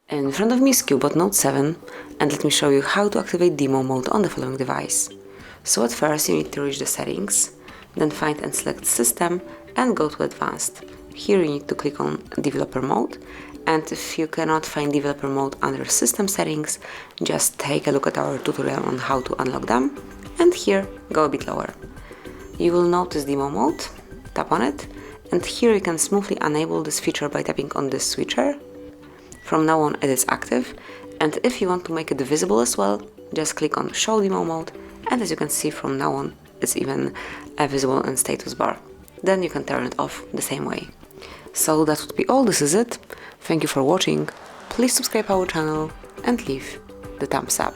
In front of me is CUBOT Note 7, and let me show you how to activate demo mode on the following device. So at first you need to reach the settings, then find and select System and go to Advanced. Here you need to click on Developer Mode, and if you cannot find Developer Mode under System Settings, just take a look at our tutorial on how to unlock them, and here go a bit lower. You will notice Demo Mode, tap on it, and here you can smoothly enable this feature by tapping on this switcher. From now on it is active, and if you want to make it visible as well, just click on Show Demo Mode, and as you can see from now on it's even visible in status bar. Then you can turn it off the same way. So that would be all, this is it. Thank you for watching, please subscribe our channel and leave the thumbs up.